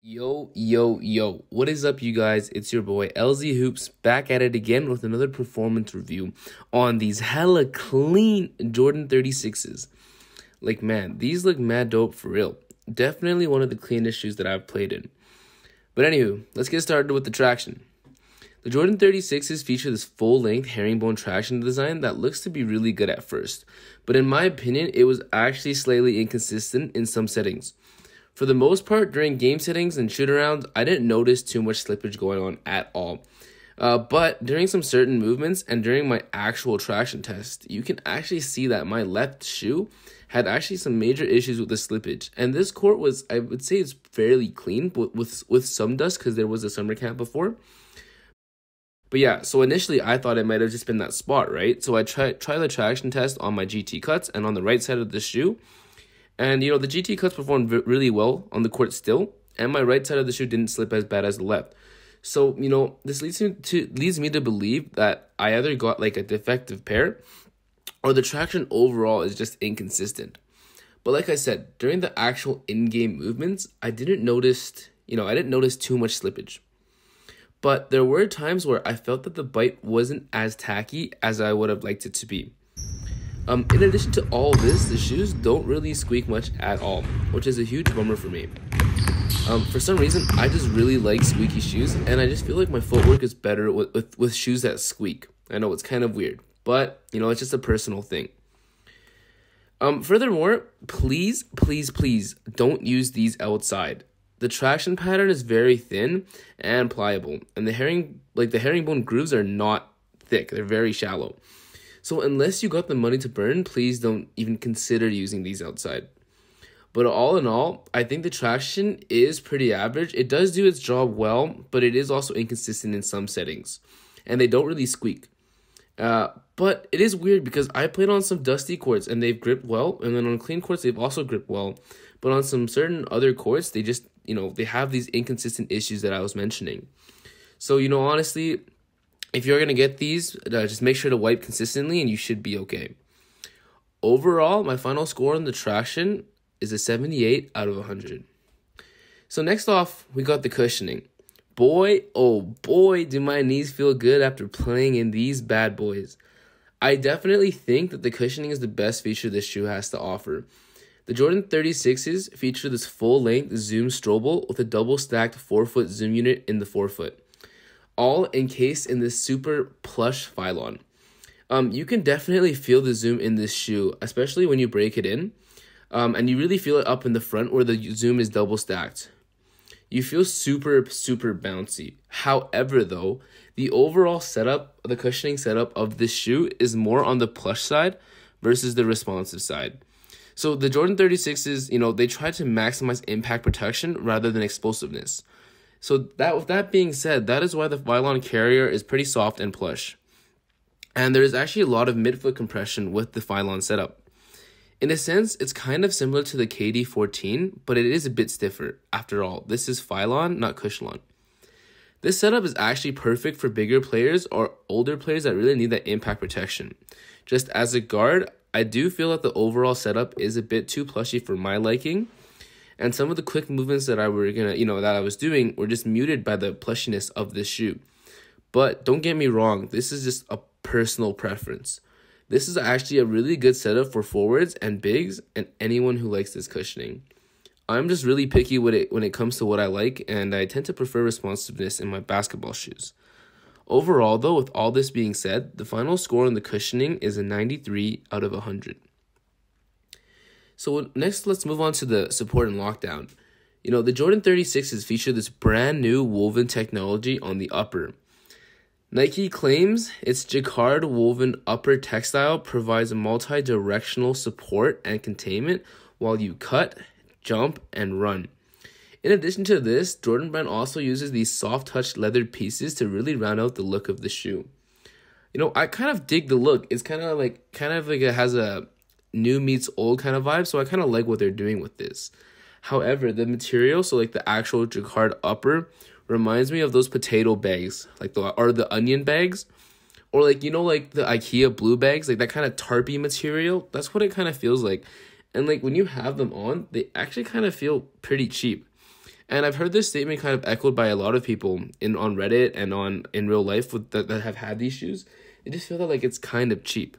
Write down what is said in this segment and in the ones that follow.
Yo, yo, yo. What is up, you guys? It's your boy LZ Hoops back at it again with another performance review on these hella clean Jordan 36s. Like, man, these look mad dope for real. Definitely one of the cleanest shoes that I've played in. But anywho, let's get started with the traction. The Jordan 36s feature this full-length herringbone traction design that looks to be really good at first. But in my opinion, it was actually slightly inconsistent in some settings. For the most part, during game settings and shoot-arounds, I didn't notice too much slippage going on at all. But during some certain movements and during my actual traction test, you can actually see that my left shoe had actually some major issues with the slippage. And this court was, I would say, it's fairly clean with some dust because there was a summer camp before. But yeah, so initially I thought it might have just been that spot, right? So I tried the traction test on my GT cuts and on the right side of the shoe. And, the GT cuts performed really well on the court still, and my right side of the shoe didn't slip as bad as the left. So, this leads me to believe that I either got like a defective pair or the traction overall is just inconsistent. But like I said, during the actual in-game movements, I didn't notice too much slippage. But there were times where I felt that the bite wasn't as tacky as I would have liked it to be. In addition to all this, the shoes don't really squeak much at all, which is a huge bummer for me. For some reason, I just really like squeaky shoes, and I just feel like my footwork is better with shoes that squeak. I know it's kind of weird, but, it's just a personal thing. Furthermore, please don't use these outside. The traction pattern is very thin and pliable, and the herringbone grooves are not thick. They're very shallow. So unless you got the money to burn, please don't even consider using these outside. But all in all, I think the traction is pretty average. It does do its job well, but it is also inconsistent in some settings. And they don't really squeak. But it is weird because I played on some dusty courts and they've gripped well. And then on clean courts, they've also gripped well. But on some certain other courts, they just, they have these inconsistent issues that I was mentioning. So, honestly, if you're going to get these, just make sure to wipe consistently and you should be okay. Overall, my final score on the traction is a 78 out of 100. So next off, we got the cushioning. Boy, oh boy, do my knees feel good after playing in these bad boys. I definitely think that the cushioning is the best feature this shoe has to offer. The Jordan 36s feature this full-length zoom strobel with a double-stacked 4-foot zoom unit in the forefoot, all encased in this super plush Phylon. You can definitely feel the zoom in this shoe, especially when you break it in, and you really feel it up in the front where the zoom is double stacked. You feel super bouncy. However, though, the overall setup, the cushioning setup of this shoe is more on the plush side versus the responsive side. So the Jordan 36s, they try to maximize impact protection rather than explosiveness. So with that being said, that is why the Phylon carrier is pretty soft and plush. And there is actually a lot of midfoot compression with the Phylon setup. In a sense, it's kind of similar to the KD14, but it is a bit stiffer. After all, this is Phylon, not Cushlon. This setup is actually perfect for bigger players or older players that really need that impact protection. Just as a guard, I do feel that the overall setup is a bit too plushy for my liking. And some of the quick movements that I was doing were just muted by the plushiness of this shoe. But don't get me wrong, this is just a personal preference. This is actually a really good setup for forwards and bigs and anyone who likes this cushioning. I'm just really picky with it when it comes to what I like, and I tend to prefer responsiveness in my basketball shoes. Overall, though, with all this being said, the final score on the cushioning is a 93 out of 100. So next, let's move on to the support and lockdown. The Jordan 36s feature this brand new woven technology on the upper. Nike claims its jacquard woven upper textile provides a multi-directional support and containment while you cut, jump, and run. In addition to this, Jordan Brand also uses these soft-touch leather pieces to really round out the look of the shoe. I kind of dig the look. It's kind of like it has a new meets old kind of vibe, so I kind of like what they're doing with this. However, the material, so like the actual jacquard upper, reminds me of those potato bags, or the onion bags, or like the IKEA blue bags, like that kind of tarpy material. That's what it kind of feels like. And like when you have them on, they actually kind of feel pretty cheap. And I've heard this statement kind of echoed by a lot of people on Reddit and in real life that have had these shoes. They just feel that like it's kind of cheap.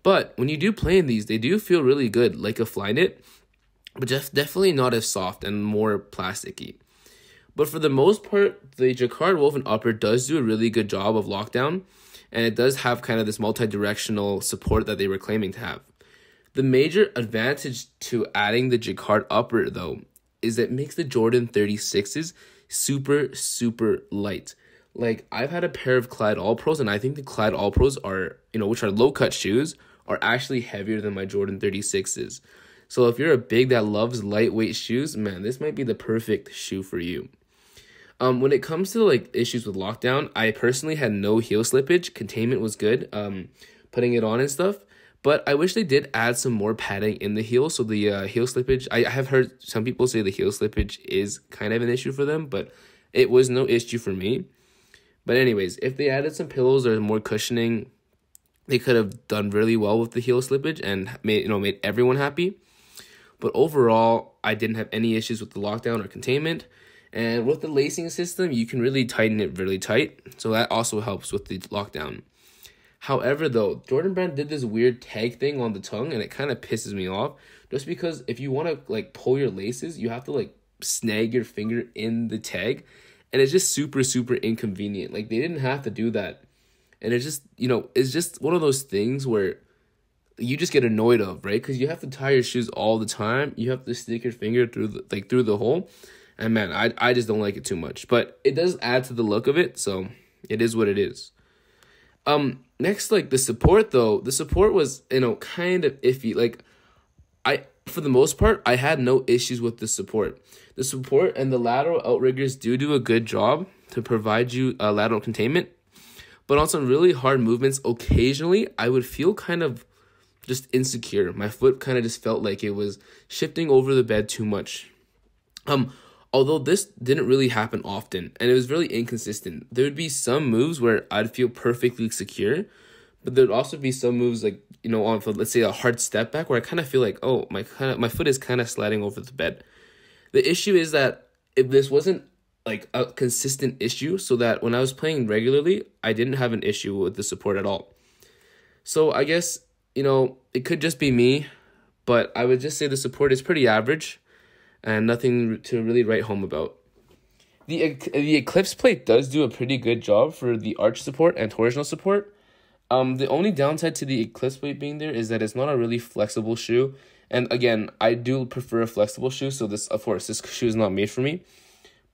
But when you do play in these, they do feel really good, like a Flyknit, but just definitely not as soft and more plasticky. But for the most part, the Jacquard woven upper does do a really good job of lockdown, and it does have kind of this multi-directional support that they were claiming to have. The major advantage to adding the Jacquard upper, though, is that it makes the Jordan 36s super, super light. Like, I've had a pair of Clyde All Pros, and I think the Clyde All Pros are, which are low-cut shoes, are actually heavier than my Jordan 36s. So if you're a big that loves lightweight shoes, man, this might be the perfect shoe for you. When it comes to like issues with lockdown, I personally had no heel slippage. Containment was good, putting it on and stuff. But I wish they did add some more padding in the heel. So the heel slippage, I have heard some people say the heel slippage is kind of an issue for them, but it was no issue for me. But anyways, if they added some pillows or more cushioning, they could have done really well with the heel slippage and made everyone happy. But overall, I didn't have any issues with the lockdown or containment. And with the lacing system, you can really tighten it really tight. So that also helps with the lockdown. However, though, Jordan Brand did this weird tag thing on the tongue, and it kind of pisses me off. Just because if you want to like pull your laces, you have to like snag your finger in the tag. And it's just super, super inconvenient. Like, they didn't have to do that. And it's just, it's just one of those things where you just get annoyed of, right? Because you have to tie your shoes all the time. You have to stick your finger through the hole. And man, I just don't like it too much. But it does add to the look of it, so it is what it is. Next, like the support though, the support was, kind of iffy. Like, for the most part, I had no issues with the support. The support and the lateral outriggers do a good job to provide you lateral containment. But on some really hard movements, occasionally, I would feel kind of just insecure. My foot kind of just felt like it was shifting over the bed too much. Although this didn't really happen often, and it was really inconsistent. There would be some moves where I'd feel perfectly secure, but there'd also be some moves like, on, let's say, a hard step back where I kind of feel like, oh, my foot is kind of sliding over the bed. The issue is that if this wasn't like a consistent issue, so that when I was playing regularly, I didn't have an issue with the support at all. So I guess, it could just be me, but I would just say the support is pretty average and nothing to really write home about. The Eclipse plate does do a pretty good job for the arch support and torsional support. The only downside to the Eclipse plate being there is that it's not a really flexible shoe. And again, I do prefer a flexible shoe, so this shoe is not made for me.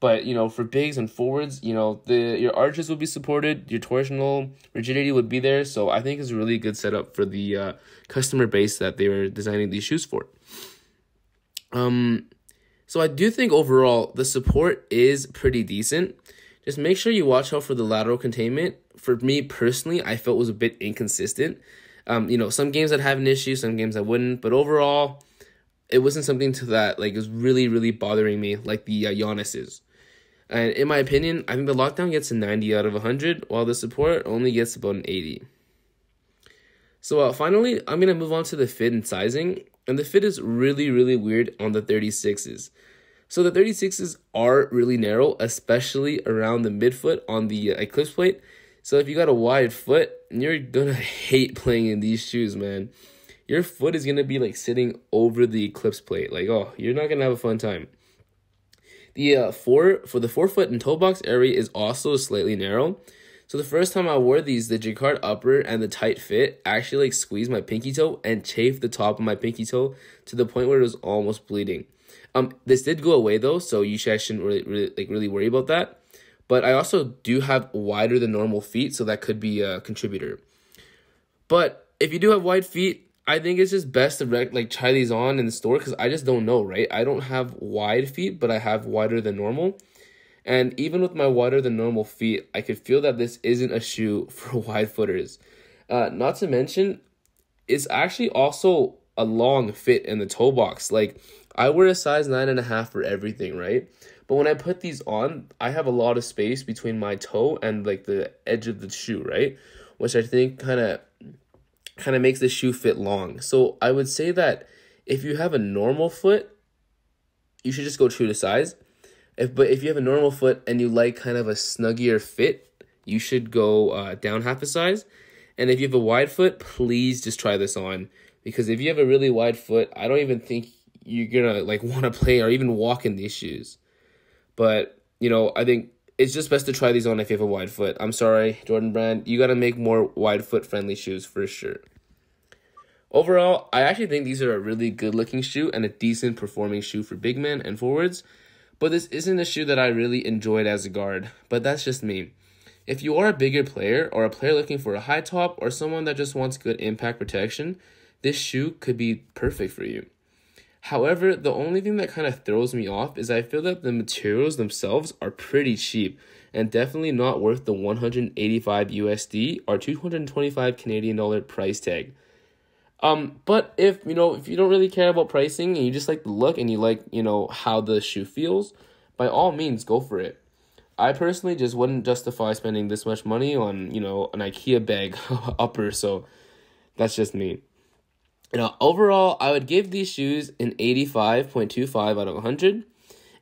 But, for bigs and forwards, your arches would be supported, your torsional rigidity would be there. So I think it's a really good setup for the customer base that they were designing these shoes for. So I do think overall the support is pretty decent. Just make sure you watch out for the lateral containment. For me personally, I felt it was a bit inconsistent. Some games I'd have an issue, some games I wouldn't. But overall, it wasn't something to that like is really, really bothering me like the Giannis's. And in my opinion, I think the lockdown gets a 90 out of 100, while the support only gets about an 80. So finally, I'm going to move on to the fit and sizing. And the fit is really, really weird on the 36s. So the 36s are really narrow, especially around the midfoot on the Eclipse plate. So if you got a wide foot, you're going to hate playing in these shoes, man. Your foot is going to be like sitting over the Eclipse plate. Like, oh, you're not going to have a fun time. The for the forefoot and toe box area is also slightly narrow. So the first time I wore these, the Jacquard upper and the tight fit actually like squeezed my pinky toe and chafed the top of my pinky toe to the point where it was almost bleeding. This did go away though, so you shouldn't really worry about that. But I also do have wider than normal feet, so that could be a contributor. But if you do have wide feet, I think it's just best to try these on in the store because I just don't know, right? I don't have wide feet, but I have wider than normal. And even with my wider than normal feet, I could feel that this isn't a shoe for wide footers. Not to mention, it's actually also a long fit in the toe box. Like, I wear a size 9.5 for everything, right? But when I put these on, I have a lot of space between my toe and like the edge of the shoe, right? Which I think kind of makes the shoe fit long. So I would say that if you have a normal foot, you should just go true to size. But if you have a normal foot and you like kind of a snuggier fit, you should go down half a size. And if you have a wide foot, please just try this on, because if you have a really wide foot, I don't even think you're gonna like want to play or even walk in these shoes. But I think it's just best to try these on if you have a wide foot. I'm sorry, Jordan Brand, you gotta make more wide foot friendly shoes for sure. Overall, I actually think these are a really good looking shoe and a decent performing shoe for big men and forwards. But this isn't a shoe that I really enjoyed as a guard, but that's just me. If you are a bigger player or a player looking for a high top or someone that just wants good impact protection, this shoe could be perfect for you. However, the only thing that kind of throws me off is I feel that the materials themselves are pretty cheap and definitely not worth the 185 USD or 225 Canadian dollar price tag. But if you don't really care about pricing and you just like the look and you like, how the shoe feels, by all means go for it. I personally just wouldn't justify spending this much money on, an IKEA bag upper, so that's just me. Overall, I would give these shoes an 85.25 out of 100.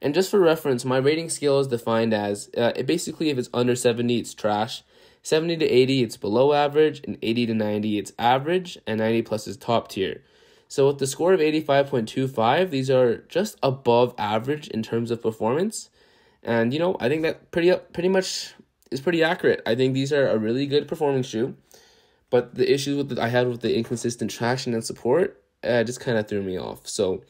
And just for reference, my rating scale is defined as, basically if it's under 70, it's trash. 70 to 80, it's below average. And 80 to 90, it's average. And 90 plus is top tier. So with the score of 85.25, these are just above average in terms of performance. And, I think that pretty much is pretty accurate. I think these are a really good performing shoe. But the issues I had with the inconsistent traction and support just kind of threw me off. So,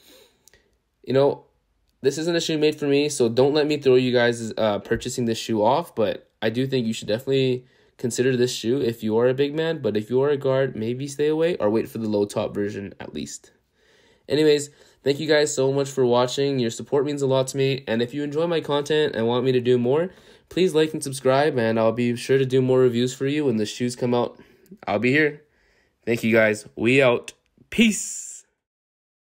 this isn't a shoe made for me. So don't let me throw you guys purchasing this shoe off. But I do think you should definitely consider this shoe if you are a big man. But if you are a guard, maybe stay away or wait for the low top version at least. Anyways, thank you guys so much for watching. Your support means a lot to me. And if you enjoy my content and want me to do more, please like and subscribe. And I'll be sure to do more reviews for you when the shoes come out. I'll be here. Thank you guys. We out. Peace.